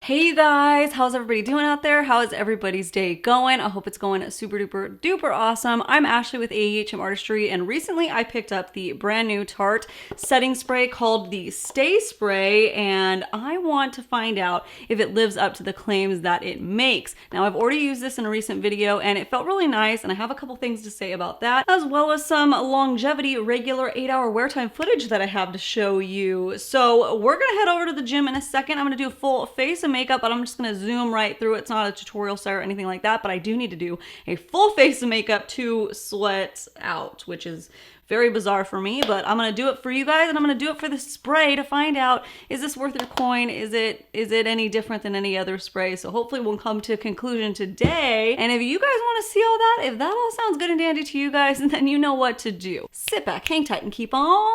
Hey you guys, how's everybody doing out there? How is everybody's day going? I hope it's going super duper duper awesome. I'm Ashley with ABH Artistry, and recently I picked up the brand new Tarte Setting Spray called the Stay Spray, and I want to find out if it lives up to the claims that it makes. Now, I've already used this in a recent video and it felt really nice, and I have a couple things to say about that, as well as some longevity regular 8-hour wear time footage that I have to show you. So we're gonna head over to the gym in a second. I'm gonna do a full face of makeup, but I'm just gonna zoom right through it. It's not a tutorial set or anything like that, but I do need to do a full face of makeup to sweat out, which is very bizarre for me, but I'm gonna do it for you guys, and I'm gonna do it for the spray to find out, is this worth your coin? Is it any different than any other spray? So hopefully we'll come to a conclusion today. And if you guys wanna see all that, if that all sounds good and dandy to you guys, then you know what to do. Sit back, hang tight, and keep on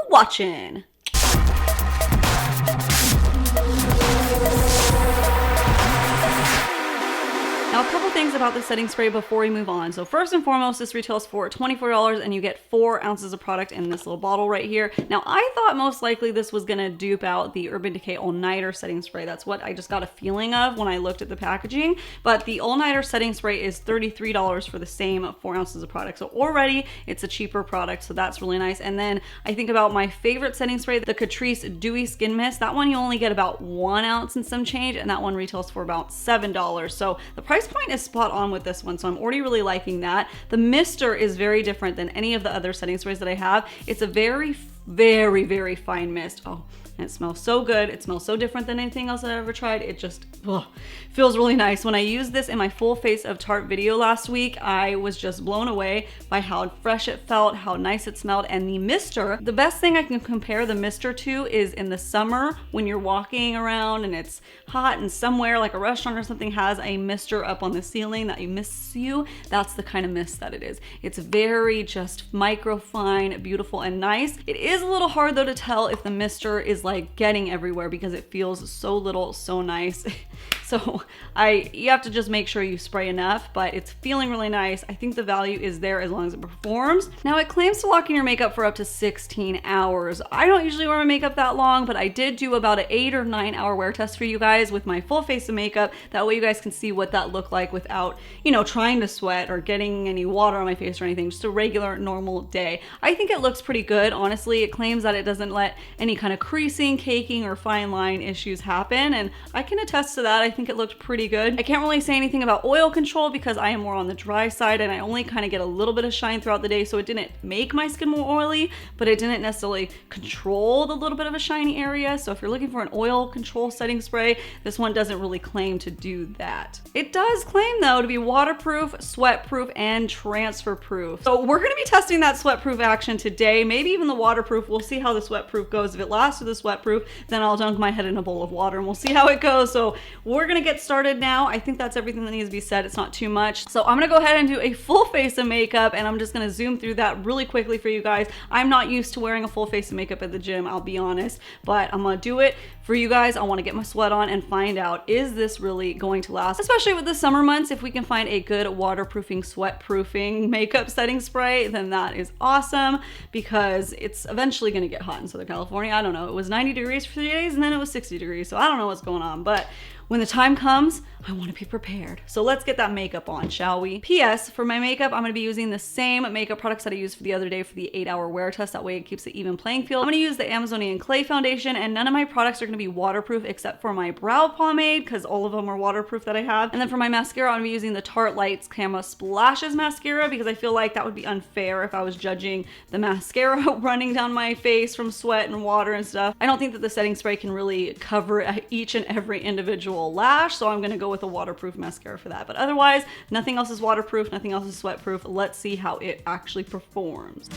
watching. Now, a couple things about the setting spray before we move on. So first and foremost, this retails for $24 and you get 4 ounces of product in this little bottle right here. Now, I thought most likely this was gonna dupe out the Urban Decay All Nighter setting spray. That's what I just got a feeling of when I looked at the packaging. But the All Nighter setting spray is $33 for the same 4 ounces of product. So already it's a cheaper product, so that's really nice. And then I think about my favorite setting spray, the Catrice Dewy Skin Mist. That one you only get about 1 ounce and some change, and that one retails for about $7. So the price point is spot on with this one, so I'm already really liking that. The mister is very different than any of the other setting sprays that I have. It's a very fine mist. Oh, and it smells so good. It smells so different than anything else I've ever tried. It just feels really nice. When I used this in my full face of Tarte video last week, I was just blown away by how fresh it felt, how nice it smelled. And the mister, the best thing I can compare the mister to is in the summer when you're walking around and it's hot and somewhere like a restaurant or something has a mister up on the ceiling that mists you. That's the kind of mist that it is. It's very just microfine, beautiful, and nice. It is a little hard though to tell if the mister is like getting everywhere because it feels so little, so nice. So you have to just make sure you spray enough, but it's feeling really nice. I think the value is there as long as it performs. Now, it claims to lock in your makeup for up to 16 hours. I don't usually wear my makeup that long, but I did do about an 8 or 9 hour wear test for you guys with my full face of makeup. That way you guys can see what that looked like without, you know, trying to sweat or getting any water on my face or anything. Just a regular, normal day. I think it looks pretty good, honestly. It claims that it doesn't let any kind of creasing, caking, or fine line issues happen, and I can attest to that. I think it looked pretty good. I can't really say anything about oil control because I am more on the dry side and I only kind of get a little bit of shine throughout the day, so it didn't make my skin more oily, but it didn't necessarily control the little bit of a shiny area. So if you're looking for an oil control setting spray, this one doesn't really claim to do that. It does claim though to be waterproof, sweat-proof, and transfer-proof. So we're gonna be testing that sweat-proof action today, maybe even the waterproof. We'll see how the sweat-proof goes. If it lasts with the sweat-proof, then I'll dunk my head in a bowl of water and we'll see how it goes. So we're gonna get started now. I think that's everything that needs to be said. It's not too much. So I'm gonna go ahead and do a full face of makeup, and I'm just gonna zoom through that really quickly for you guys. I'm not used to wearing a full face of makeup at the gym, I'll be honest, but I'm gonna do it for you guys. I wanna get my sweat on and find out, is this really going to last? Especially with the summer months, if we can find a good waterproofing, sweat-proofing makeup setting spray, then that is awesome, because it's eventually gonna get hot in Southern California. I don't know, it was 90 degrees for 3 days and then it was 60 degrees, so I don't know what's going on, but when the time comes, I want to be prepared. So let's get that makeup on, shall we? P.S. For my makeup, I'm going to be using the same makeup products that I used for the other day for the 8-hour wear test. That way it keeps an even playing field. I'm going to use the Amazonian Clay Foundation, and none of my products are going to be waterproof except for my brow pomade, because all of them are waterproof that I have. And then for my mascara, I'm going to be using the Tarte Lights Camo Splashes mascara, because I feel like that would be unfair if I was judging the mascara running down my face from sweat and water and stuff. I don't think that the setting spray can really cover each and every individual lash, so I'm gonna go with a waterproof mascara for that. But otherwise, nothing else is waterproof, nothing else is sweat-proof. Let's see how it actually performs.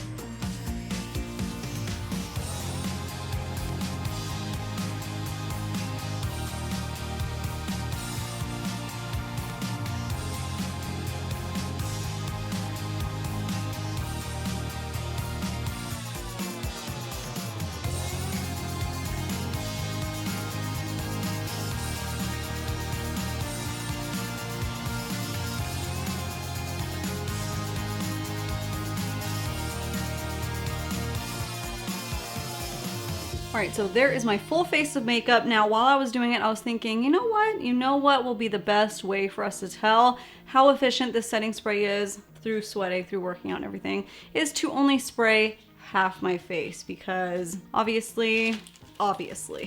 right, so there is my full face of makeup. Now, while I was doing it, I was thinking, you know what? You know what will be the best way for us to tell how efficient this setting spray is through sweating, through working out and everything, is to only spray half my face, because obviously.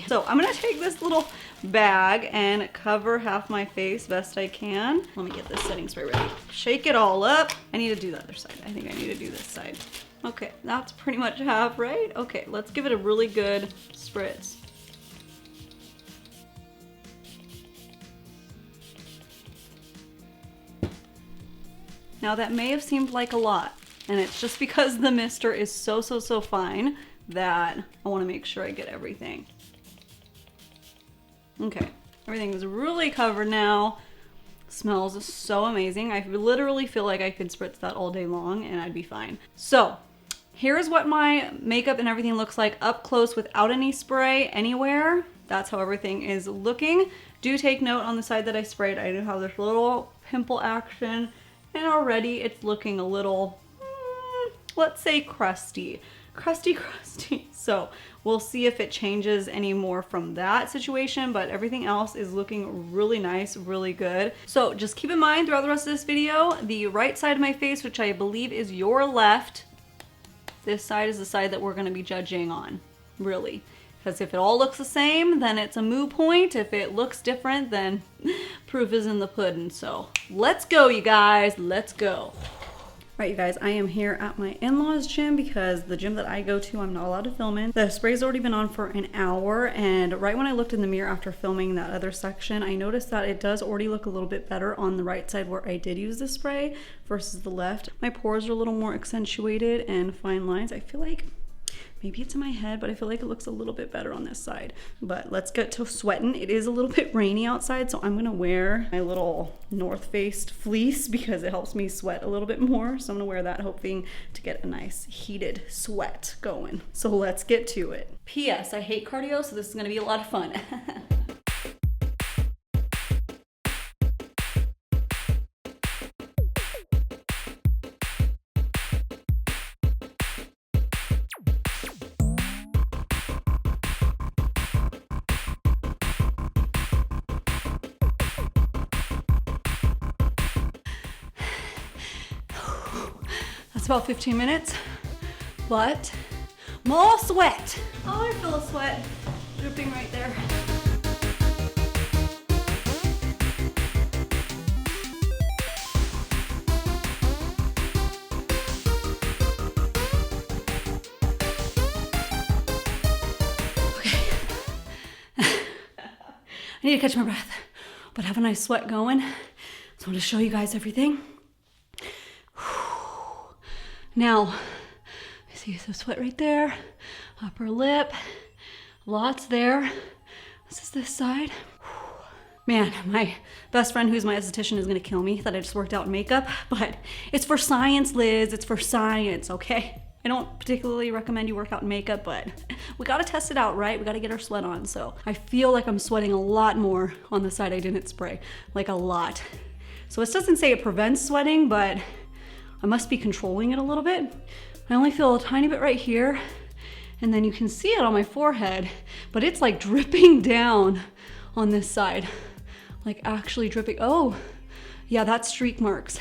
So I'm gonna take this little bag and cover half my face best I can. Let me get this setting spray ready. Shake it all up. I need to do the other side. I think I need to do this side. Okay, that's pretty much half, right? Okay, let's give it a really good spritz. Now that may have seemed like a lot, and it's just because the mister is so fine that I want to make sure I get everything. Okay, everything is really covered now. Smells so amazing. I literally feel like I could spritz that all day long and I'd be fine. So here's what my makeup and everything looks like up close without any spray anywhere. That's how everything is looking. Do take note on the side that I sprayed. I do have this little pimple action, and already it's looking a little, let's say crusty. Crusty. So we'll see if it changes any more from that situation, but everything else is looking really nice, really good. So just keep in mind throughout the rest of this video, the right side of my face, which I believe is your left, this side is the side that we're gonna be judging on, really. Because if it all looks the same, then it's a moot point. If it looks different, then proof is in the pudding. So let's go, you guys, let's go. Right, you guys, I am here at my in-laws gym because the gym that I go to, I'm not allowed to film in. The spray's already been on for an hour, and right when I looked in the mirror after filming that other section, I noticed that it does already look a little bit better on the right side where I did use the spray versus the left. My pores are a little more accentuated and fine lines. I feel like maybe it's in my head, but I feel like it looks a little bit better on this side. But let's get to sweating. It is a little bit rainy outside, so I'm gonna wear my little North Face fleece because it helps me sweat a little bit more. So I'm gonna wear that, hoping to get a nice heated sweat going. So let's get to it. P.S. I hate cardio, so this is gonna be a lot of fun. It's about 15 minutes, but more sweat. Oh, I feel a sweat dripping right there. Okay. I need to catch my breath, but I have a nice sweat going. So I want to show you guys everything. Now, you see some sweat right there, upper lip, lots there. This is this side. Man, my best friend who's my esthetician is gonna kill me that I just worked out in makeup, but it's for science, Liz, it's for science, okay? I don't particularly recommend you work out in makeup, but we gotta test it out, right? We gotta get our sweat on. So I feel like I'm sweating a lot more on the side I didn't spray, like a lot. So this doesn't say it prevents sweating, but I must be controlling it a little bit. I only feel a tiny bit right here, and then you can see it on my forehead, but it's like dripping down on this side, like actually dripping. Oh, yeah, that's streak marks.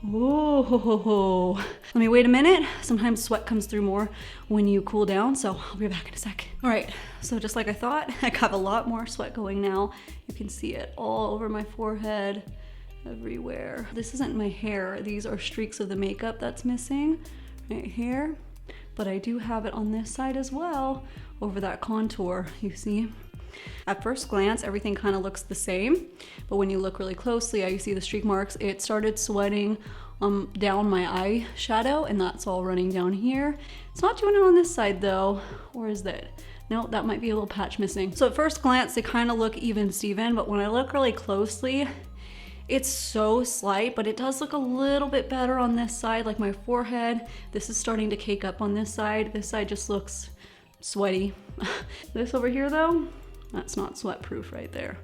Whoa, let me wait a minute. Sometimes sweat comes through more when you cool down, so I'll be back in a sec. All right, so just like I thought, I got a lot more sweat going now. You can see it all over my forehead, everywhere. This isn't my hair. These are streaks of the makeup that's missing right here. But I do have it on this side as well, over that contour, you see. At first glance, everything kind of looks the same, but when you look really closely, you see the streak marks. It started sweating down my eyeshadow, and that's all running down here. It's not doing it on this side though, or is that? No, that might be a little patch missing. So at first glance, they kind of look even Steven, but when I look really closely, it's so slight, but it does look a little bit better on this side, like my forehead. This is starting to cake up on this side. This side just looks sweaty. This over here though, that's not sweat proof right there.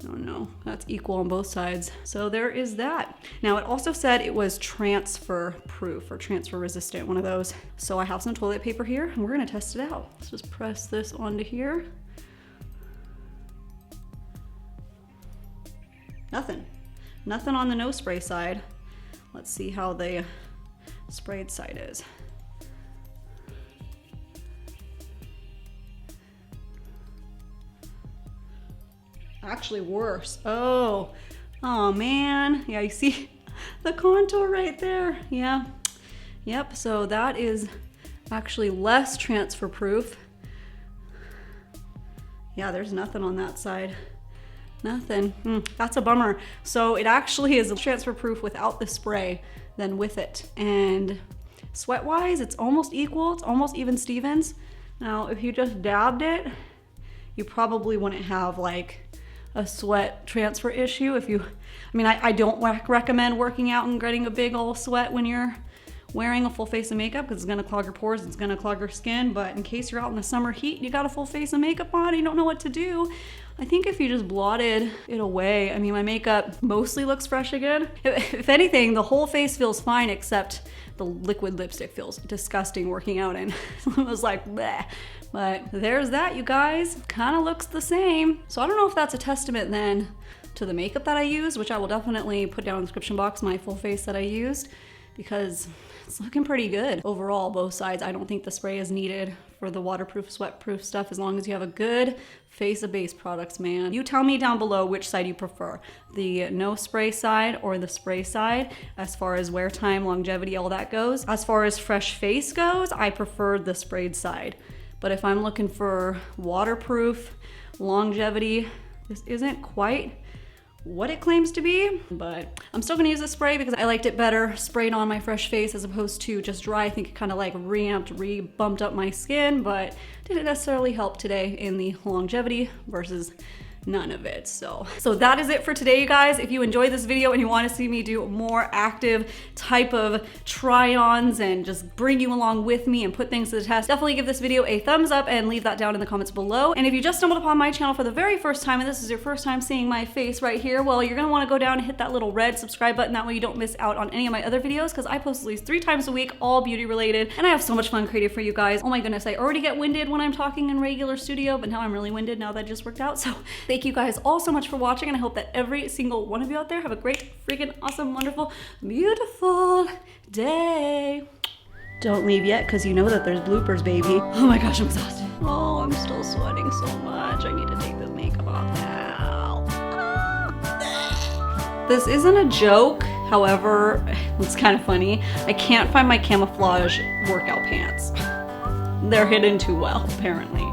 Oh no, that's equal on both sides. So there is that. Now it also said it was transfer proof or transfer resistant, one of those. So I have some toilet paper here and we're gonna test it out. Let's just press this onto here. Nothing on the no spray side. Let's see how the sprayed side is. Actually worse. Oh man. Yeah, you see the contour right there. Yeah. Yep, so that is actually less transfer proof. Yeah, there's nothing on that side. Nothing. That's a bummer. So it actually is transfer proof without the spray than with it. And sweat wise, it's almost equal. It's almost even Stevens. Now, if you just dabbed it, you probably wouldn't have like a sweat transfer issue. If you, I mean, I don't recommend working out and getting a big old sweat when you're wearing a full face of makeup because it's gonna clog your pores, it's gonna clog your skin. But in case you're out in the summer heat, you got a full face of makeup on and you don't know what to do, I think if you just blotted it away, I mean, my makeup mostly looks fresh again. If anything, the whole face feels fine except the liquid lipstick feels disgusting working out in. It was like, bleh. But there's that, you guys. Kind of looks the same. So I don't know if that's a testament then to the makeup that I use, which I will definitely put down in the description box, my full face that I used, because it's looking pretty good. Overall, both sides, I don't think the spray is needed for the waterproof, sweat-proof stuff as long as you have a good face of base products, man. You tell me down below which side you prefer, the no spray side or the spray side, as far as wear time, longevity, all that goes. As far as fresh face goes, I prefer the sprayed side. But if I'm looking for waterproof, longevity, this isn't quite what it claims to be, but I'm still gonna use the spray because I liked it better sprayed on my fresh face as opposed to just dry. I think it kind of like bumped up my skin, but didn't necessarily help today in the longevity versus none of it. So that is it for today, you guys. If you enjoyed this video and you want to see me do more active type of try-ons and just bring you along with me and put things to the test, definitely give this video a thumbs up and leave that down in the comments below. And if you just stumbled upon my channel for the very first time and this is your first time seeing my face right here, well, you're gonna want to go down and hit that little red subscribe button. That way you don't miss out on any of my other videos because I post at least 3 times a week, all beauty related, and I have so much fun creating for you guys. Oh my goodness, I already get winded when I'm talking in regular studio, but now I'm really winded now that I just worked out. So thank you guys all so much for watching, and I hope that every single one of you out there have a great, freaking awesome, wonderful, beautiful day. Don't leave yet because you know that there's bloopers, baby. Oh my gosh, I'm exhausted. Oh, I'm still sweating so much. I need to take this makeup off now. This isn't a joke. However, it's kind of funny. I can't find my camouflage workout pants. They're hidden too well, apparently.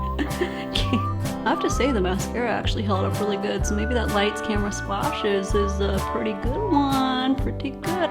I have to say the mascara actually held up really good, so maybe that Lights Camera Splashes is a pretty good one. Pretty good.